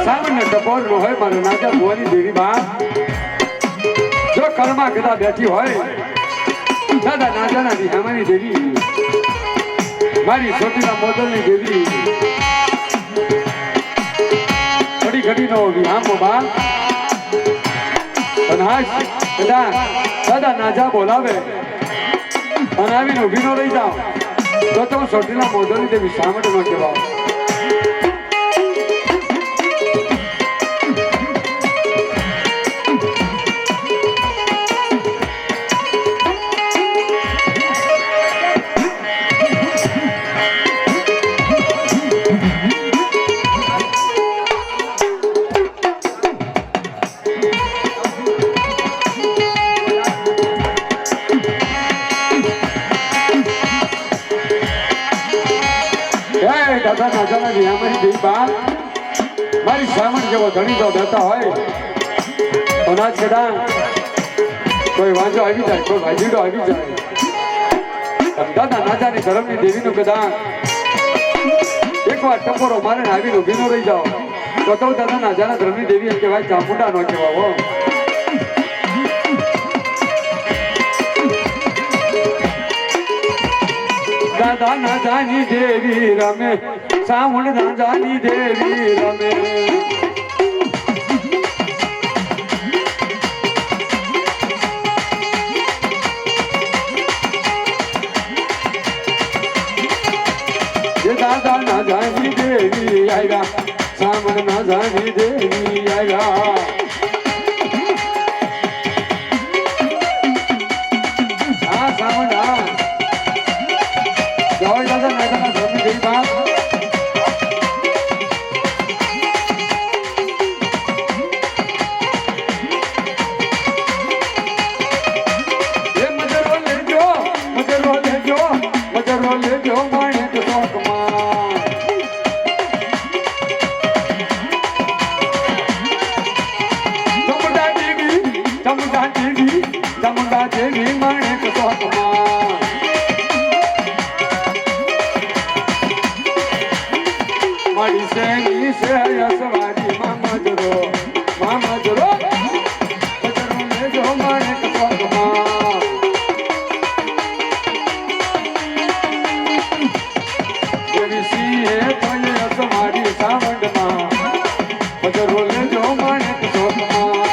સામાન્ય ટપોર નો હોય મારા નાજા ભુવાની દેવી માં જો કર્મા ગદા બેઠી હોય દાદા નાજાના વિહામાની દેવી મારી છોટીના મોદલની દેવી ઘડી ઘડીનો વિહામો બા અનાશ ગદા દાદા નાજા બોલાવે અને આવીને ઊભી નો રહી જાઓ તો તમે છોટીના મોદલની દેવી સામટ ન કહેવાઓ દાદા નાજાના વિહામાની દેવી બા મારી સામણ જેવો ધણી તો બેઠા હોય અનાજ કદા કોઈ વાંચો આવી જાય કોઈ ભાજીડો આવી જાય દાદા નાજાની ધર્મની દેવીનું કદા એકવાર ટપોરો મારે આવીને ઊભી ન રહી જાઓ તો દાદા નાજાના ધર્મની દેવી એમ કહેવાય ચામુંડા ન કહેવાવો દાદા નાજાની દેવી રમે સાવણ નાજાની દેવી રમે દાદા નાજાની દેવી આવ્યા સાવણ નાજાની દેવી આવ્યા હા સાવણ હા જય દાદા નાજાના ધર્મની દેવી બા ચામુંડા દેવી માણેક ચોકમાં મારી સેની છે યસવારી મામા જરો બજરો લેજો માણેક ચોકમાં દેવી સિંહે તો યસવારી સાવંડમાં બજરો લેજો માણેક ચોકમાં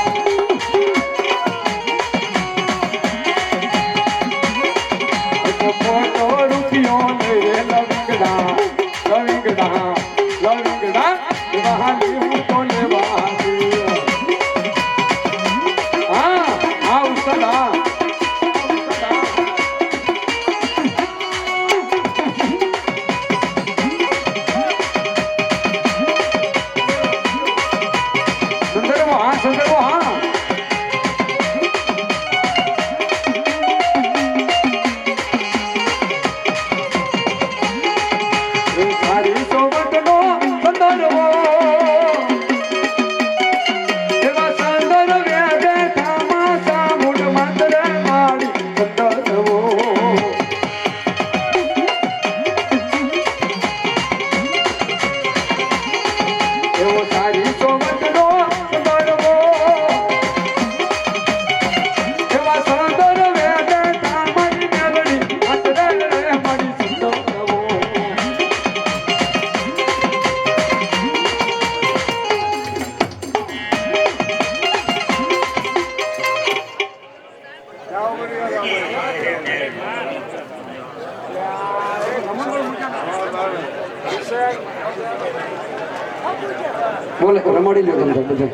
બોલે રમાડી લ્યો તમે બધું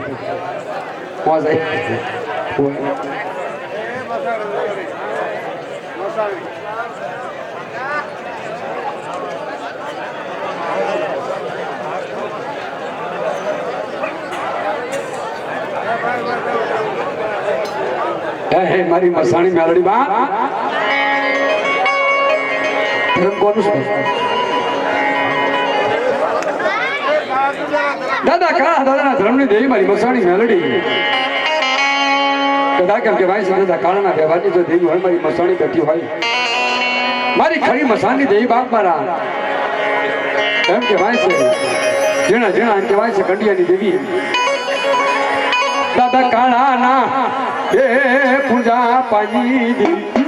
વાજ આવી હે મારી મસાણી મેલડી બા ધર્મ કોનું છે દાદા કા દાદાના ધર્મની દેવી મારી મસાણી મેલડી કદા કેમ કે ભાઈ દાદા કાળના વ્યવહારની જો દેવી હોય મારી મસાણી બેઠી હોય મારી ખરી મસાણી દેવી બાપ મારા એમ કે ભાઈ છે ઝીણા ઝીણા કહેવાય છે કંડિયાની દેવી દાદા કાળાના એ પૂજા પાની દેવી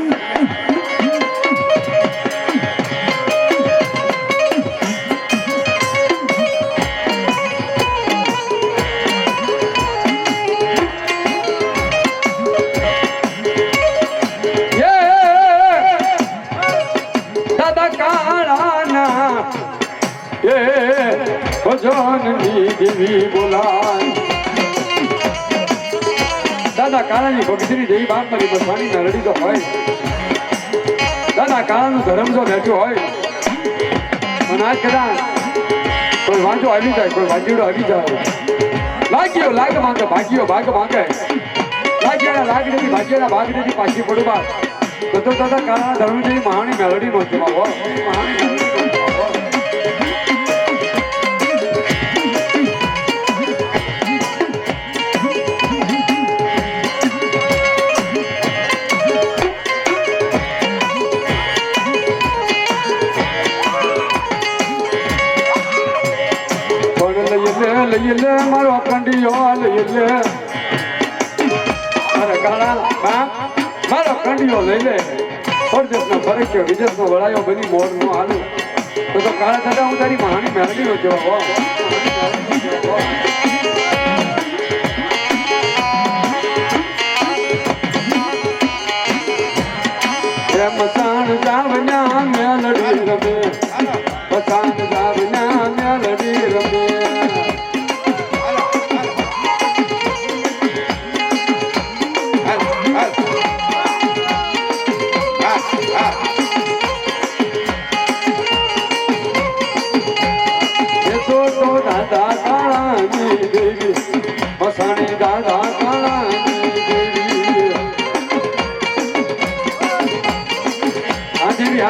ભજનની દેવી બોલાય દાદા કાળાની ભક્તિની દેવી બાપ મારી બસવાની મેલડી તો હોય દાદા કાળાનું ધર્મ જો બેઠું હોય અને આજ કદાચ કોઈ વાંચો આવી જાય કોઈ વાંચીડો આવી જાય લાગ્યો લાગ માંગે ભાગ્યો ભાગ માંગે લાગ્યાના લાગ નથી ભાગ્યાના ભાગ નથી પાછી પડવા તો દાદા કાળાના ધર્મ જેવી મહાની મેલડી નો જવાબ હોય મહાની મેલડી લઈ લે મારો કંડિયો લઈ લે મારા કાળા મારો કંડિયો લઈ લે પરદેશનો ફરક છે વિદેશનો વળાયો બની મોરનો હાલું તો કાળા દાદા હું તારી મહાની મેલડીનો જવાબ મસાણ જાવના મેલડી રમે મસાણ જાવના મેલડી રમે દાદા કાળાની દેવી મસાણી દાદા કાળાની દેવી હા દેવી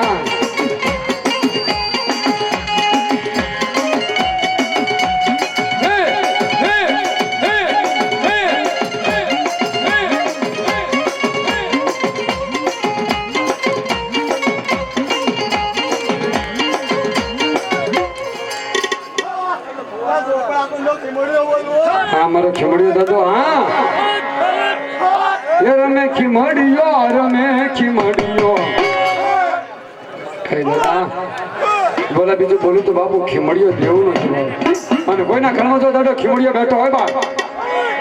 હા મારો ખીમડિયો દાદો હા એ રમે ખીમડિયો કઈ દાદા બોલા બીજું બોલું તો બાપુ ખીમડિયો દેવું નથી અને કોઈના ઘરમાં જો દાદો ખીમડિયો બેઠો હોય બાપ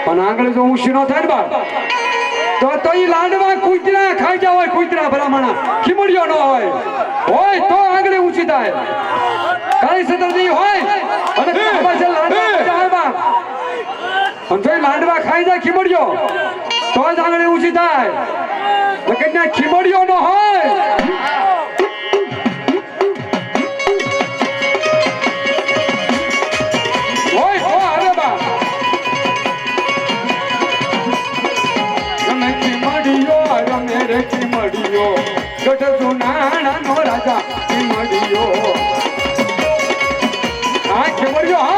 અને આંગળી જો ઊંચી ન થાય ને બાપ તો ઈ લાડવા કૂતરા ખાઈ જાવ હોય કૂતરા ભલામણા ખીમડિયો ન હોય તો આંગળી ઊંચી થાય કાળી સતરજી હોય અને લાડવા ખાઈ જાય ખીમડિયો તો જ આંગળી ઊંચી થાય તો કન્યા ખીમડિયો નો હોય અરે બા રમે ખીમડિયો રમે રે ખીમડિયો ગઢ સુનાણા નો રાજા ખીમડિયો ખીમડિયો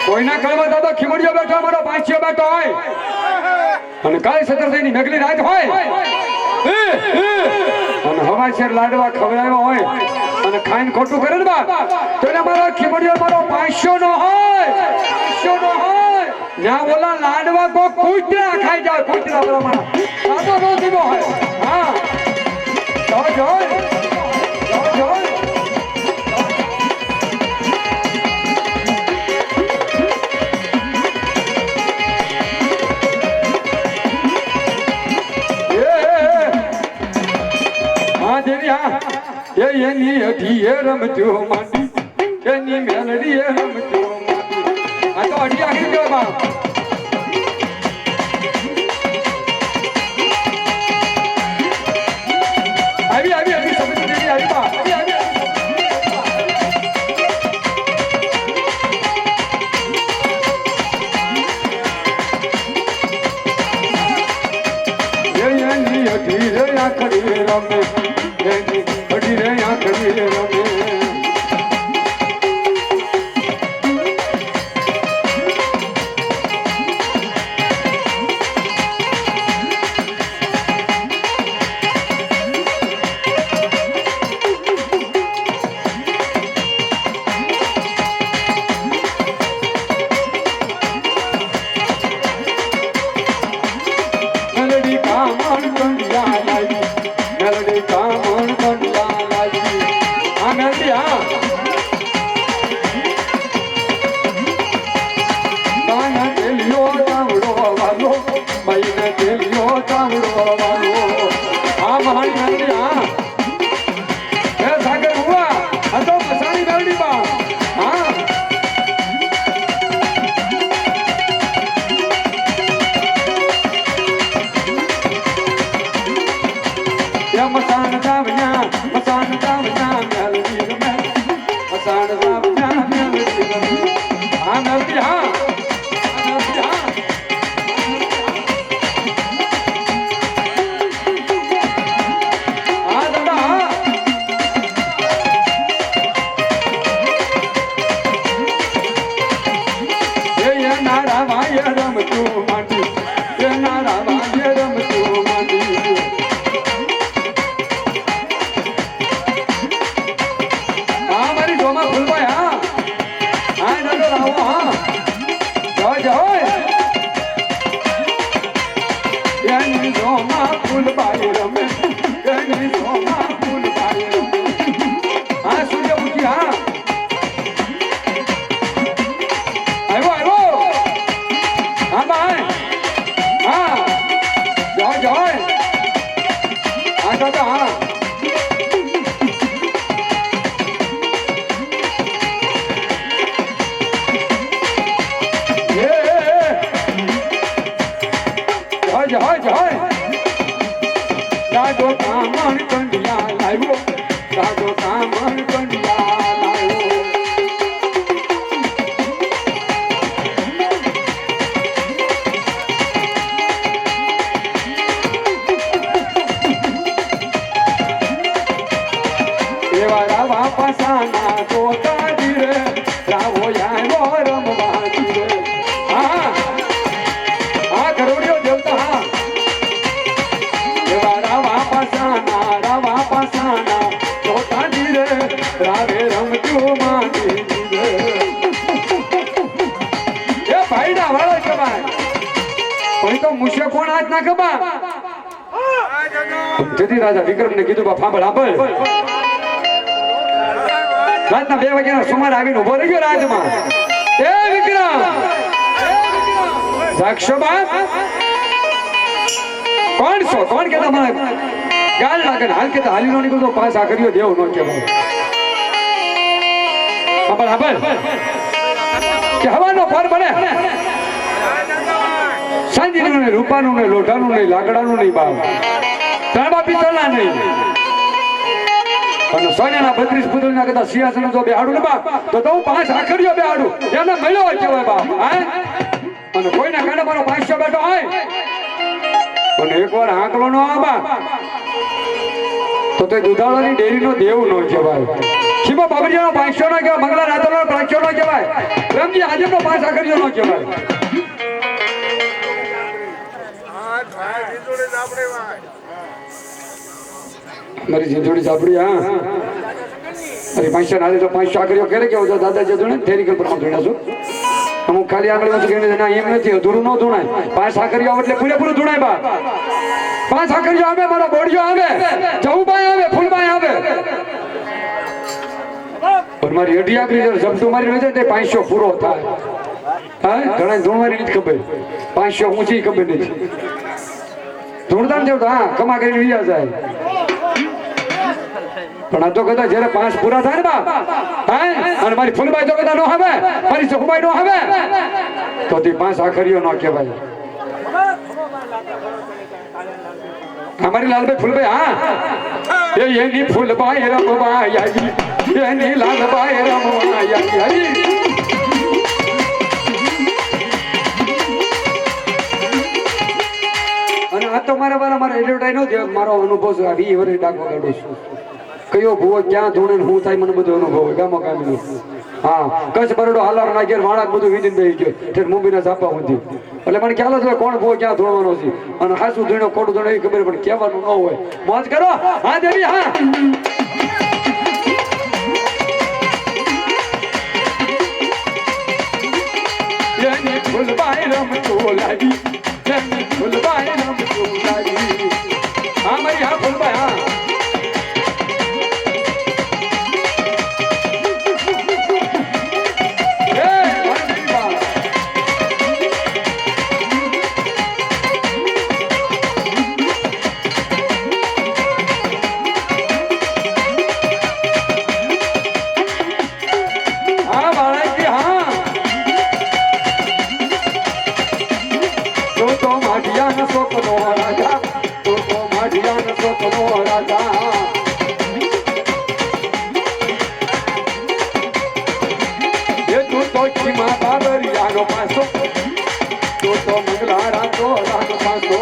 કોઈના ઘરમાં દાદો ખીમડિયો બેઠો મારો પાંચિયો બેઠો હોય અને કાળી સતરજીની નગલી રાત હોય અને હવા શેર લાડવા ખવડાવ્યો હોય અને ખાઈને ખોટું કરે ને બા તો એને મારો ખીમડિયો મારો પાંચિયો નો હોય ના બોલા લાડવા કો કૂતરા ખાઈ જાય કૂતરા પ્રમાણે સાદો નો દીવો હોય હા તો જોઈ એની અઢીએ રમજો માંડી એની મેલડીએ રમજો માંડી આ તો અઢી આખી ગયો બાપ આવી સમજ દેવી આવી બા એની અઢી રે આખરી રમે એની અઢી રે આખરી રમે સાંભળો વાલો આ મહાન મેલડી હા એ સાગર હુઆ આ તો મસાણી મેલડી બા હા મસાણ જાવના મેલડી રમે મસાણ જાવના મેલડી રમે હા મેલડી હા મેલડી હા હા દાદા હા એ નારા વાય રમતું માંડી એ નારા વાય રમતું માંડી ફૂલબાઈ રમે ગણી સોમા ફૂલબાઈ રમે હા સૂર્યમુખી હા આવ્યો હા ભાઈ હા જય હા દાદા હા જય દાદો કામણ કંડિયા લાવ્યો દાદો કામણ કંડિયા લાવ્યો એવા રાવા પાસાના ગોતા જીરે રાવો આવ્યો રમવા જીરે હા હા કરોડિયો દેવતા હા રાવા પાસાના ચોટા જીરે રાવે રમતું માંડી જીરે એ ભાઈડા વાળા કબાય પણ તો મુશે કોણ આજ ના કબા જતી રાજા વિક્રમને કીધું બા ફાંભળ આપલ રાતના 2 વાગ્યાનો સુમાર આવીને ઉભો રહી ગયો રાજમાં એ વિક્રમ સાક્ષો બાપ કોણ છો કોણ કેતા મને ગાલ લાગે હાલ કે હાલી નો નીકળતો પાસ આ કર્યો દેવ નો કે ભાઈ ખબર કે હવાનો ફર બને સાંજીનું ને રૂપાનું ને લોઢાનું ને લાકડાનું નહીં બાપ ત્રણબા પિત્તળના નહીં અને સોનાના 32 પુતળના કદા સિંહાસન જો બેહાડું ને બાપ તો હું 5 આખરીઓ બેહાડું એને મળ્યો કહેવાય બાપ હે અને કોઈના કાંડે મારો 500 બેઠો હોય અને એકવાર આંકલો નો આબા તો તે દુધાળાની ડેરીનો દેવ નો કહેવાય ખીમા બાબરિયાનો 500 નો કહેવાય મંગલા રાતનો 500 નો કહેવાય રમજી આજનો 5 આખરીઓ નો કહેવાય મારી જીંજોડી સાંભળી હા અરે 500 નાલે તો 500 આખરીઓ કરે કેવો દાદા જે ધોણે થેરિકલ પર ધોણા છું અમુક ખાલી આંગળી વચ્ચે ગણી ના એમ નથી અધૂરું ન ધોણાય 5 આખરીઓ એટલે પૂરેપૂરું ધોણાય બા 5 આખરીઓ આવે મારો બોડિયો આવે જવુબાઈ આવે ફૂલબાઈ આવે પણ મારી અઢી આખરી જો જપટું મારી ન જાય તે 500 પૂરો થાય હા ઘણા ધોણવાની નથી ખબર 500 ઊંચી ખબર નથી ધોણદાન જેવું હા કમા કરીને વિયા જાય પણ આ તો કદા જ્યારે 5 પૂરા થાય ને બા હે અને મારી ફૂલબાઈ તો કદા નો આવે મારી જવુબાઈ નો આવે તો તે 5 આખરીઓ નો કહેવાય हमारी लालबाई फूलबाई हाँ ये नहीं फूलबाई रमबाई आई ये नहीं लालबाई रमबाई आई અને આ તો મારા એડવર્ટાઈઝ નો દે મારો અનુભવ છે 20 વર્ષ ડાકો કાઢું છું કયો ભૂવો ક્યાં ધોણે હું થાય મને બધો અનુભવ હોય ગામો કામનો હા કચ્છ બરડો હાલાર ના ઘેર વાળા બધું વીજન બેહી ગયો તે મુંબઈના છાપા સુધી એટલે મને ખ્યાલ જ હોય કોણ ભૂવો ક્યાં ધોવાનો છે અને હાસું ધોણો ખોટું ધોણો એ ખબર પણ કહેવાનું ન હોય મોજ કરો હા દેવી હા યની ફૂલબાઈ રમતો લાગી યની ફૂલબાઈ રમતો લાગી હા મારી હા ફૂલબાઈ હા હા બાળાજી હા તું તો માઢિયા ન શોકનો રાજા તું તો માઢિયા ન શોકનો રાજા એ તું તો ખીમા બાબરિયાનો પાસો તું તો મંગલારા તો રાનો પાસો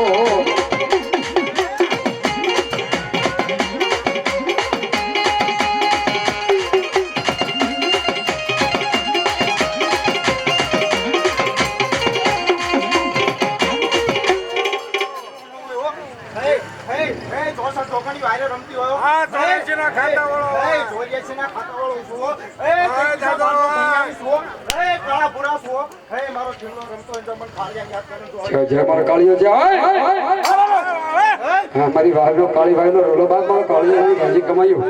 મારી ભાઈ નો કાળી ભાઈ નો રોલો બાદ મારો કાળી ભાઈ કમાયું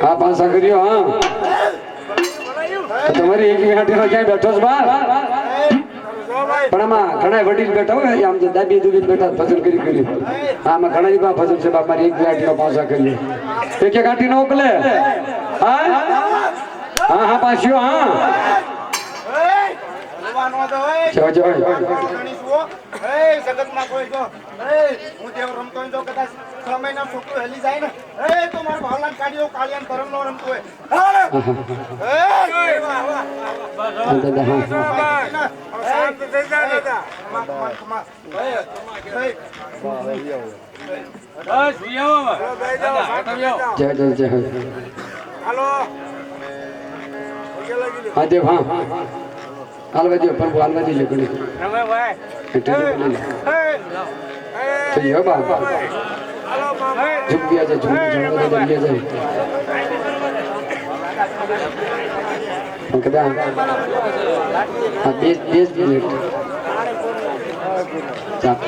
હા પાંચા કર્યો હા તમારી એક મિનિટ ક્યાંય બેઠો છે બહાર પણ આમાં ઘણા વડીલ બેઠા હોય આમ તો દાબી દુબી બેઠા ફસલ કરી આમાં ઘણા ફસલ છે બાપ મારી એક મિનિટ નો પાંચા કરીએ એક કાઢી નો મોકલે હા હા પાછું હા જગતમાં કોઈ જો હું દેવ રમતો હોય તો કદાચ 6 મહિના છોકરો હેલી જાય ને તો મારો ભાવલાન કાઢ્યો કાળિયાન ધરમ નો રમતો હોય હા દેવ હા હાલવા દે પણ હાલવા દેજો ઘણી તો બા ઝુંક્યા છે ઝુંક્યા જાય કદા હા 20 મિનિટ ચાપ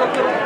Thank you.